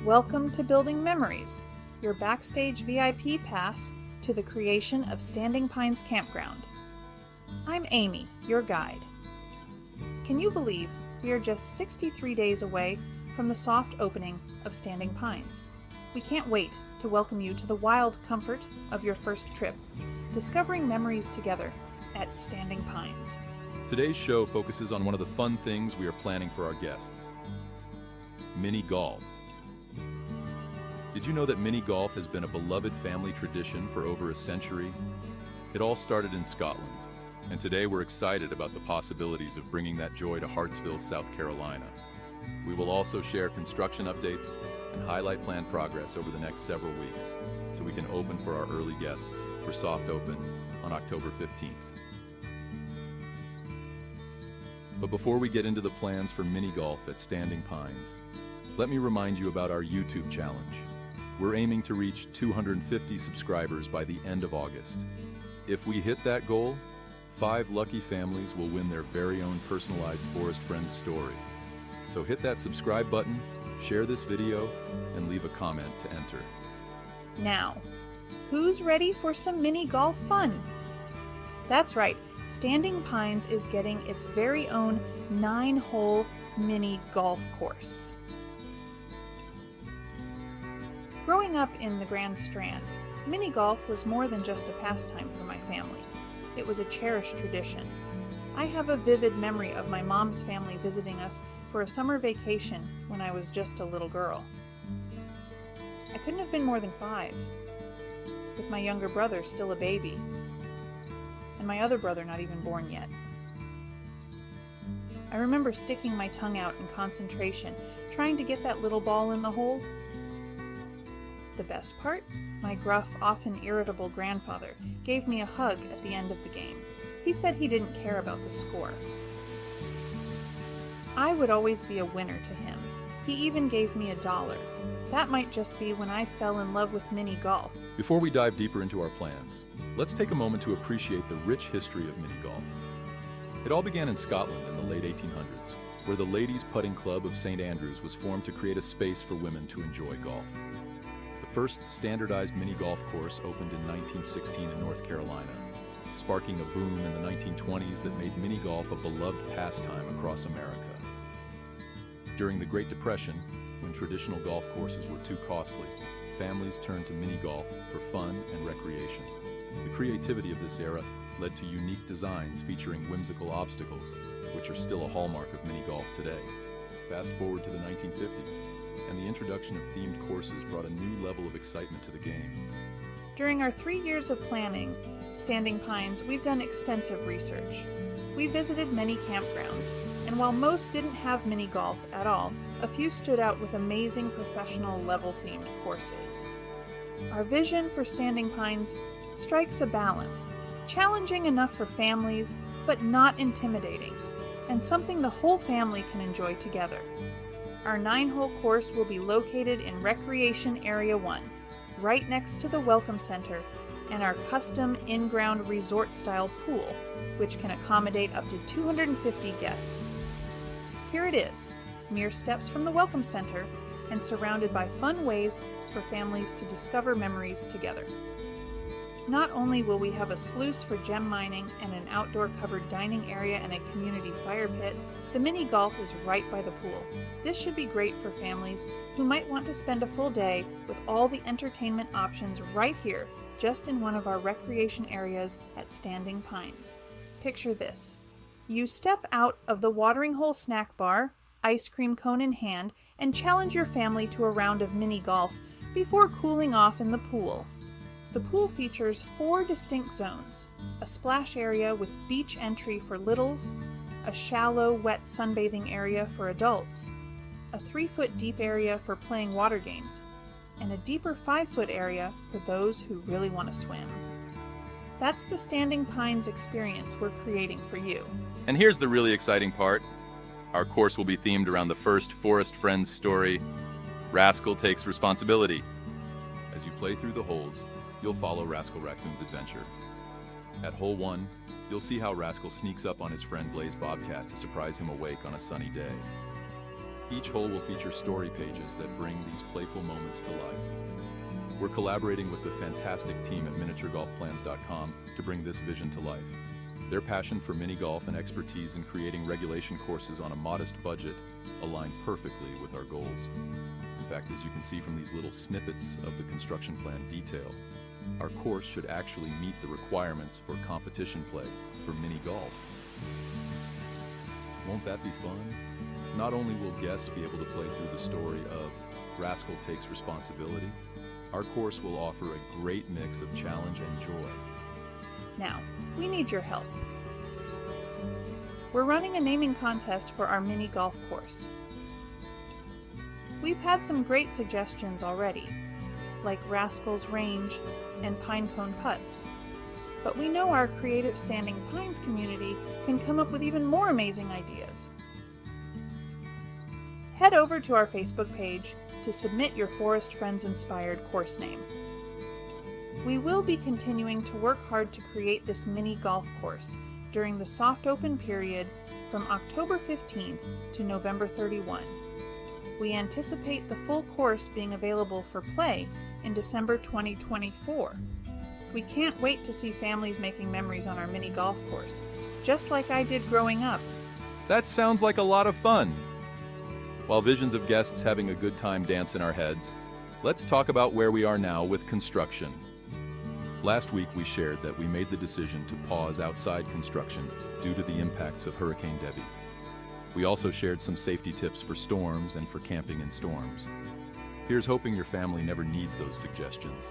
Welcome to Building Memories, your backstage VIP pass to the creation of Standing Pines Campground. I'm Amy, your guide. Can you believe we are just 63 days away from the soft opening of Standing Pines? We can't wait to welcome you to the wild comfort of your first trip, discovering memories together at Standing Pines. Today's show focuses on one of the fun things we are planning for our guests: mini golf. Did you know that mini golf has been a beloved family tradition for over a century? It all started in Scotland, and today we're excited about the possibilities of bringing that joy to Hartsville, South Carolina. We will also share construction updates and highlight planned progress over the next several weeks, so we can open for our early guests for soft open on October 15th. But before we get into the plans for mini golf at Standing Pines, let me remind you about our YouTube challenge. We're aiming to reach 250 subscribers by the end of August. If we hit that goal, 5 lucky families will win their very own personalized Forest Friends story. So hit that subscribe button, share this video, and leave a comment to enter. Now, who's ready for some mini golf fun? That's right, Standing Pines is getting its very own 9-hole mini golf course. Growing up in the Grand Strand, mini golf was more than just a pastime for my family. It was a cherished tradition. I have a vivid memory of my mom's family visiting us for a summer vacation when I was just a little girl. I couldn't have been more than 5, with my younger brother still a baby, and my other brother not even born yet. I remember sticking my tongue out in concentration, trying to get that little ball in the hole. The best part? My gruff, often irritable grandfather gave me a hug at the end of the game. He said he didn't care about the score. I would always be a winner to him. He even gave me $1. That might just be when I fell in love with mini golf. Before we dive deeper into our plans, let's take a moment to appreciate the rich history of mini golf. It all began in Scotland in the late 1800s, where the Ladies' Putting Club of St. Andrews was formed to create a space for women to enjoy golf. The first standardized mini golf course opened in 1916 in North Carolina, sparking a boom in the 1920s that made mini golf a beloved pastime across America. During the Great Depression, when traditional golf courses were too costly, families turned to mini golf for fun and recreation. The creativity of this era led to unique designs featuring whimsical obstacles, which are still a hallmark of mini golf today. Fast forward to the 1950s, and the introduction of themed courses brought a new level of excitement to the game. During our 3 years of planning, Standing Pines, we've done extensive research. We visited many campgrounds, and while most didn't have mini golf at all, a few stood out with amazing professional level-themed courses. Our vision for Standing Pines strikes a balance, challenging enough for families, but not intimidating, and something the whole family can enjoy together. Our 9-hole course will be located in Recreation Area 1, right next to the Welcome Center and our custom in-ground resort-style pool, which can accommodate up to 250 guests. Here it is, mere steps from the Welcome Center and surrounded by fun ways for families to discover memories together. Not only will we have a sluice for gem mining and an outdoor covered dining area and a community fire pit, the mini golf is right by the pool. This should be great for families who might want to spend a full day with all the entertainment options right here, just in one of our recreation areas at Standing Pines. Picture this. You step out of the watering hole snack bar, ice cream cone in hand, and challenge your family to a round of mini golf before cooling off in the pool. The pool features 4 distinct zones: a splash area with beach entry for littles, a shallow, wet sunbathing area for adults, a 3-foot deep area for playing water games, and a deeper 5-foot area for those who really want to swim. That's the Standing Pines experience we're creating for you. And here's the really exciting part. Our course will be themed around the first Forest Friends story, Rascal Takes Responsibility. As you play through the holes, you'll follow Rascal Raccoon's adventure. At hole 1, you'll see how Rascal sneaks up on his friend Blaze Bobcat to surprise him awake on a sunny day. Each hole will feature story pages that bring these playful moments to life. We're collaborating with the fantastic team at miniaturegolfplans.com to bring this vision to life. Their passion for mini golf and expertise in creating regulation courses on a modest budget align perfectly with our goals. In fact, as you can see from these little snippets of the construction plan detail, our course should actually meet the requirements for competition play for mini golf. Won't that be fun? Not only will guests be able to play through the story of Rascal Takes Responsibility, our course will offer a great mix of challenge and joy. Now, we need your help. We're running a naming contest for our mini golf course. We've had some great suggestions already, like Rascal's Range and Pinecone Putts. But we know our creative Standing Pines community can come up with even more amazing ideas. Head over to our Facebook page to submit your Forest Friends inspired course name. We will be continuing to work hard to create this mini golf course during the soft open period from October 15th to November 31. We anticipate the full course being available for play in December 2024. We can't wait to see families making memories on our mini golf course, just like I did growing up. That sounds like a lot of fun. While visions of guests having a good time dance in our heads, let's talk about where we are now with construction. Last week we shared that we made the decision to pause outside construction due to the impacts of Hurricane Debbie. We also shared some safety tips for storms and for camping in storms. Here's hoping your family never needs those suggestions.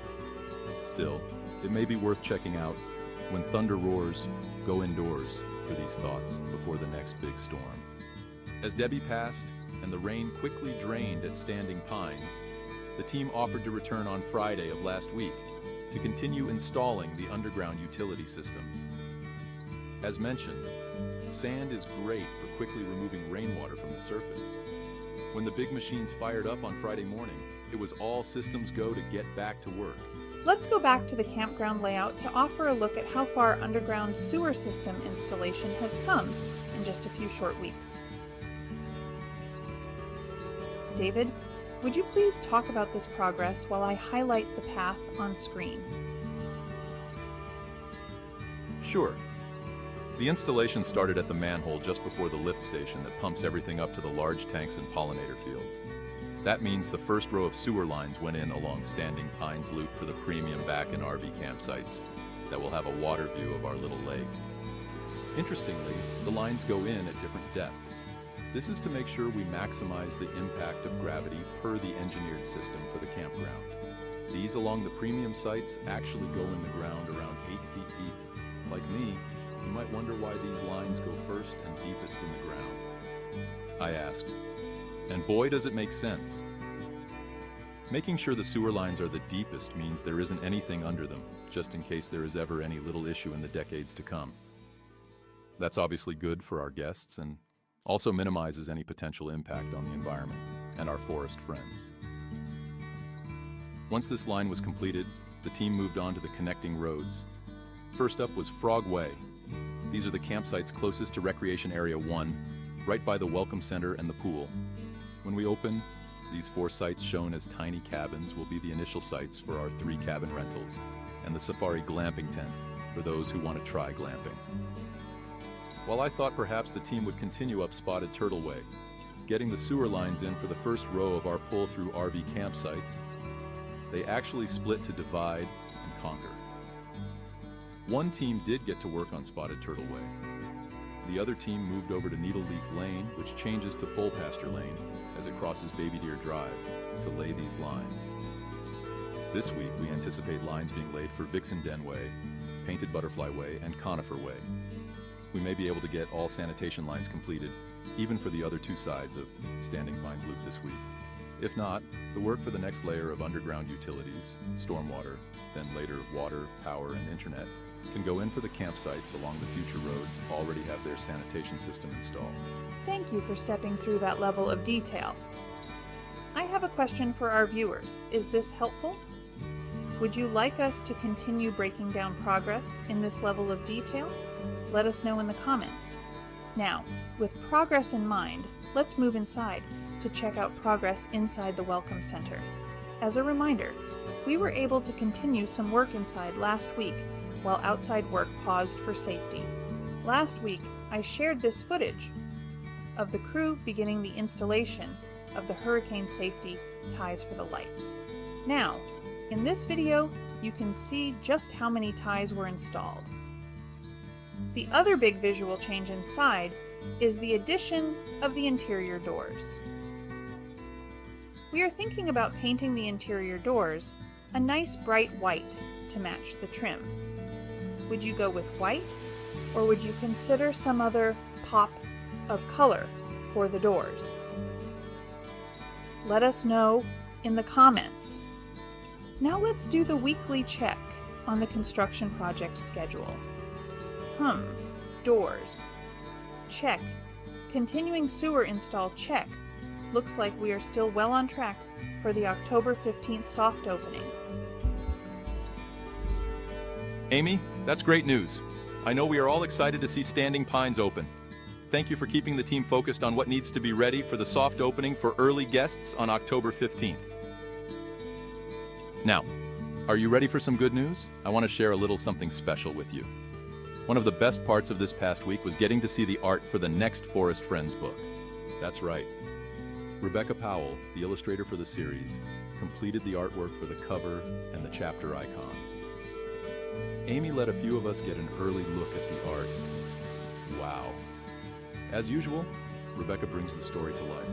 Still, it may be worth checking out When Thunder Roars, Go Indoors for these thoughts before the next big storm. As Debbie passed and the rain quickly drained at Standing Pines, the team offered to return on Friday of last week to continue installing the underground utility systems. As mentioned, sand is great for quickly removing rainwater from the surface. When the big machines fired up on Friday morning, it was all systems go to get back to work. Let's go back to the campground layout to offer a look at how far underground sewer system installation has come in just a few short weeks. David, would you please talk about this progress while I highlight the path on screen? Sure. The installation started at the manhole just before the lift station that pumps everything up to the large tanks and pollinator fields. That means the first row of sewer lines went in along Standing Pines Loop for the premium back and RV campsites that will have a water view of our little lake. Interestingly, the lines go in at different depths. This is to make sure we maximize the impact of gravity per the engineered system for the campground. These along the premium sites actually go in the ground around 8 feet deep. Like me, you might wonder why these lines go first and deepest in the ground. I asked, and boy does it make sense. Making sure the sewer lines are the deepest means there isn't anything under them, just in case there is ever any little issue in the decades to come. That's obviously good for our guests and also minimizes any potential impact on the environment and our forest friends. Once this line was completed, the team moved on to the connecting roads. First up was Frog Way. These are the campsites closest to Recreation Area 1, right by the Welcome Center and the pool. When we open, these 4 sites shown as tiny cabins will be the initial sites for our 3 cabin rentals and the Safari glamping tent for those who want to try glamping. While I thought perhaps the team would continue up Spotted Turtle Way, getting the sewer lines in for the first row of our pull-through RV campsites, they actually split to divide and conquer. One team did get to work on Spotted Turtle Way. The other team moved over to Needle Leaf Lane, which changes to Full Pasture Lane as it crosses Baby Deer Drive, to lay these lines. This week, we anticipate lines being laid for Vixen Den Way, Painted Butterfly Way, and Conifer Way. We may be able to get all sanitation lines completed, even for the other 2 sides of Standing Pines Loop this week. If not, the work for the next layer of underground utilities, stormwater, then later water, power, and internet, can go in for the campsites along the future roads already have their sanitation system installed. Thank you for stepping through that level of detail. I have a question for our viewers. Is this helpful? Would you like us to continue breaking down progress in this level of detail? Let us know in the comments. Now, with progress in mind, let's move inside to check out progress inside the Welcome Center. As a reminder, we were able to continue some work inside last week while outside work paused for safety. Last week, I shared this footage of the crew beginning the installation of the hurricane safety ties for the lights. Now, in this video, you can see just how many ties were installed. The other big visual change inside is the addition of the interior doors. We are thinking about painting the interior doors a nice bright white to match the trim. Would you go with white, or would you consider some other pop of color for the doors? Let us know in the comments. Now let's do the weekly check on the construction project schedule. Doors. Check. Continuing sewer install, check. Looks like we are still well on track for the October 15th soft opening. Amy, that's great news. I know we are all excited to see Standing Pines open. Thank you for keeping the team focused on what needs to be ready for the soft opening for early guests on October 15th. Now, are you ready for some good news? I want to share a little something special with you. One of the best parts of this past week was getting to see the art for the next Forest Friends book. That's right. Rebecca Powell, the illustrator for the series, completed the artwork for the cover and the chapter icons. Amy let a few of us get an early look at the art. Wow. As usual, Rebecca brings the story to life.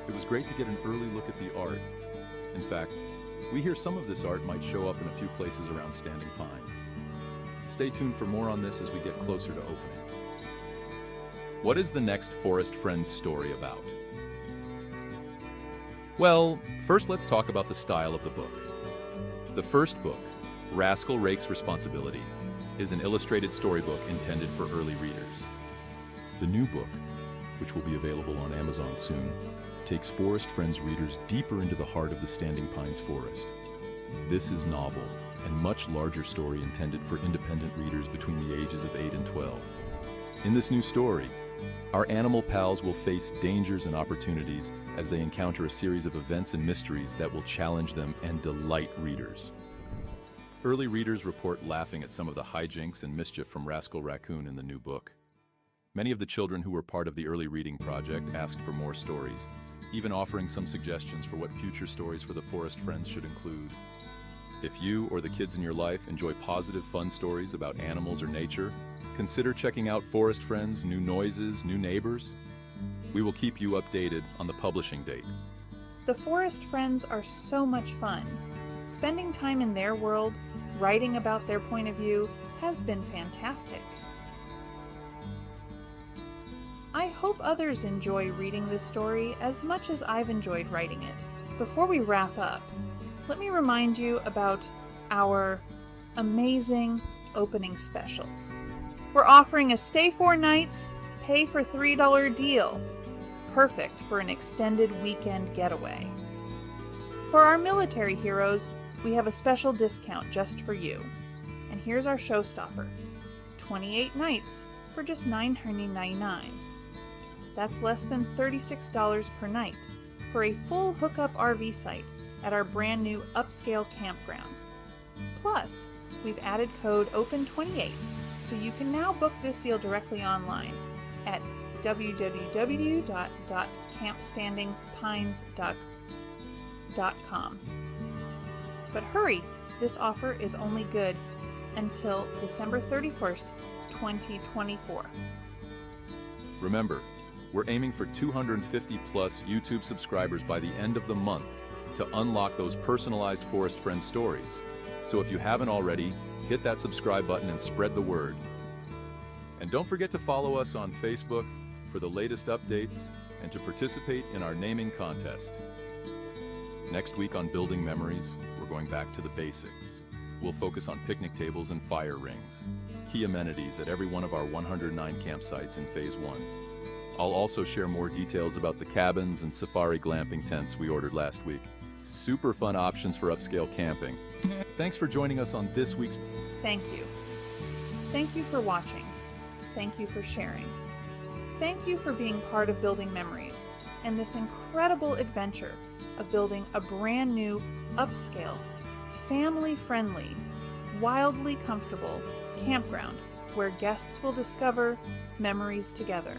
It was great to get an early look at the art. In fact, we hear some of this art might show up in a few places around Standing Pines. Stay tuned for more on this as we get closer to opening. What is the next Forest Friends story about? Well, first let's talk about the style of the book. The first book, Rascal Rake's Responsibility, is an illustrated storybook intended for early readers. The new book, which will be available on Amazon soon, takes Forest Friends readers deeper into the heart of the Standing Pines forest. This is novel and much larger story intended for independent readers between the ages of 8 and 12. In this new story, our animal pals will face dangers and opportunities as they encounter a series of events and mysteries that will challenge them and delight readers. Early readers report laughing at some of the hijinks and mischief from Rascal Raccoon in the new book. Many of the children who were part of the early reading project asked for more stories, even offering some suggestions for what future stories for the Forest Friends should include. If you or the kids in your life enjoy positive, fun stories about animals or nature, consider checking out Forest Friends' New Noises, New Neighbors. We will keep you updated on the publishing date. The Forest Friends are so much fun. Spending time in their world, writing about their point of view, has been fantastic. I hope others enjoy reading this story as much as I've enjoyed writing it. Before we wrap up, let me remind you about our amazing opening specials. We're offering a stay 4 nights, pay for $3 deal. Perfect for an extended weekend getaway. For our military heroes, we have a special discount just for you. And here's our showstopper. 28 nights for just $999. That's less than $36 per night for a full hookup RV site at our brand new upscale campground. Plus, we've added code OPEN28, so you can now book this deal directly online at www.campstandingpines.com. But hurry, this offer is only good until December 31st, 2024. Remember, we're aiming for 250 plus YouTube subscribers by the end of the month to unlock those personalized Forest Friends stories. So if you haven't already, hit that subscribe button and spread the word. And don't forget to follow us on Facebook for the latest updates and to participate in our naming contest. Next week on Building Memories, we're going back to the basics. We'll focus on picnic tables and fire rings, key amenities at every one of our 109 campsites in Phase 1. I'll also share more details about the cabins and safari glamping tents we ordered last week. Super fun options for upscale camping. Thanks for joining us on this week's... Thank you. Thank you for watching. Thank you for sharing. Thank you for being part of Building Memories. in this incredible adventure of building a brand new, upscale, family-friendly, wildly comfortable campground where guests will discover memories together.